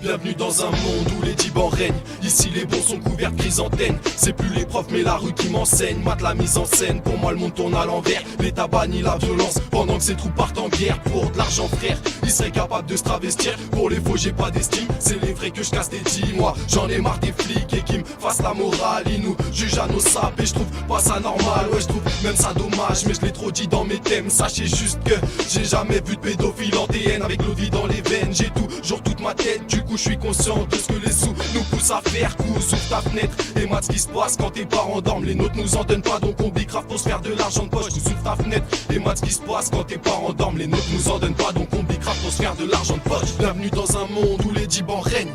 Bienvenue dans un monde où les dibans règnent. Ici les bons sont couverts de chrysanthèmes. C'est plus les profs mais la rue qui m'enseigne. Mate la mise en scène, pour moi le monde tourne à l'envers. L'État bannit la violence pendant que ses troupes partent en guerre. Pour de l'argent frère, ils seraient capables de se travestir. Pour les faux j'ai pas d'estime, c'est les vrais que je casse des dix. Moi j'en ai marre des flics et qui me fassent la morale. Ils nous jugent à nos sapes et je trouve pas ça normal. Ouais je trouve même ça dommage, mais je l'ai trop dit dans mes thèmes. Sachez juste que j'ai jamais vu de pédophile en TN avec l'eau de vie dans les veines. J'ai toujours toute ma tête, du coup je suis conscient de ce que les sous nous poussent à faire. Coup ouvre ta fenêtre et mate ce qui se passe quand tes parents dorment. Les nôtres nous en donnent pas donc on bicrave pour se faire de l'argent de poche. Coup ouvre ta fenêtre et mate ce qui se passe quand tes parents dorment. Les nôtres nous en donnent pas donc on bicrave pour se faire de l'argent de poche. Bienvenue dans un monde où les dibans règnent.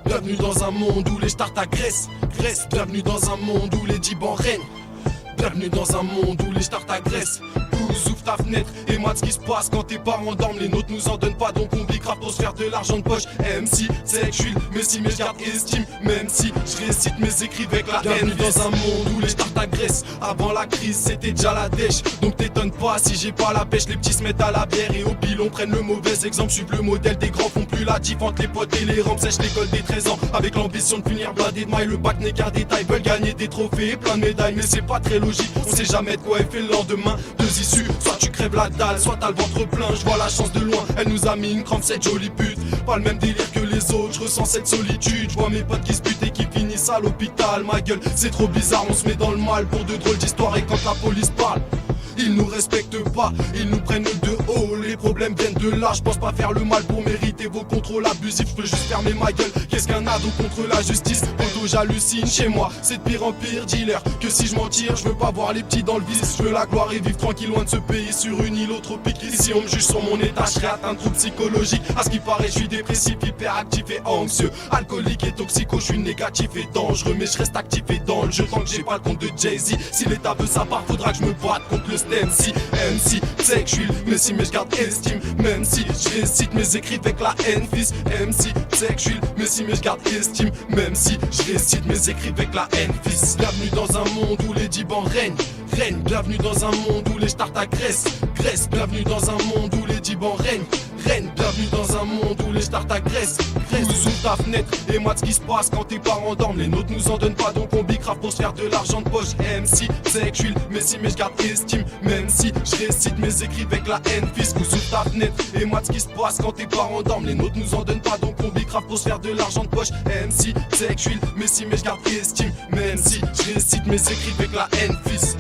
Bienvenue dans un monde où les stars agressent. Bienvenue dans un monde où les dibans règnent. Bienvenue dans un monde où les stars agressent. Ouvre ta fenêtre et mate ce qui se passe quand tes parents dorment. Les nôtres nous en donnent pas donc on bicrave pour se faire de l'argent de poche. MC, c'est que je suis le messie mais je garde estime. Même si je récite mes écrits avec la haine. Bienvenue dans un monde où les stars t'agressent. Avant la crise c'était déjà la dèche. Donc t'étonnes pas si j'ai pas la pêche. Les petits se mettent à la bière et au pilon prennent le mauvais exemple. Suivent le modèle des grands, font plus la diff entre les potes et les rampes. Sèchent l'école des 13 ans avec l'ambition de finir blindé de maille. Le bac n'est qu'un détail, veulent gagner des trophées et plein de médailles. Mais c'est pas très logique, on sait jamais de quoi est fait le lendemain. Deux issues, soit tu crèves la dalle, soit t'as le ventre plein. Je vois la chance de loin, elle nous a mis une crampe cette jolie pute. Pas le même délire que les autres, je ressens cette solitude. Je vois mes potes qui se butent et qui finissent à l'hôpital. Ma gueule, c'est trop bizarre, on se met dans le mal pour de drôles d'histoires. Et quand la police parle, ils nous respectent pas, ils nous prennent de haut. Les problèmes viennent de là, je pense pas faire le mal pour mériter vos contrôles abusifs. Je peux juste fermer ma gueule, qu'est-ce qu'un ado contre la justice? Poto j'hallucine chez moi, c'est de pire en pire dealer. Que si je m'en tire, je veux pas voir les petits dans le vice. Je veux la gloire et vivre tranquille loin de ce pays sur une île au tropique. Ici on me juge sur mon état, je serais atteint de troubles psychologiques. À ce qui paraît je suis dépressif, hyperactif et anxieux. Alcoolique et toxico, je suis négatif et dangereux. Mais je reste actif et dans le jeu tant que j'ai pas le compte de Jay-Z. Si l'état veut sa part, faudra que je me batte contre le MC, c'est que je suis le messie mais je garde estime. Même si je récite mes écrits avec la haine fils. MC, c'est que je suis le messie mais je garde estime. Même si je récite mes écrits avec la haine fils. Bienvenue dans un monde où les dibans règnent. Bienvenue dans un monde où les stars agressent. Bienvenue dans un monde où les dibans règnent. Bienvenue dans un monde où les stars agressent. Ouvre ta fenêtre et mate ce qui se passe quand tes parents dorment. Les nôtres nous en donnent pas donc on bicrave pour se faire de l'argent de poche. MC, c'est que je suis le messie mais je garde estime. Même si je récite mes écrits avec la haine fils. Ouvre ta fenêtre et mate ce qui se passe quand tes parents dorment. Les nôtres nous en donnent pas donc on bicrave pour se faire de l'argent de poche. MC, c'est que je suis le messie mais je garde estime. Même si je récite mes écrits avec la haine fils.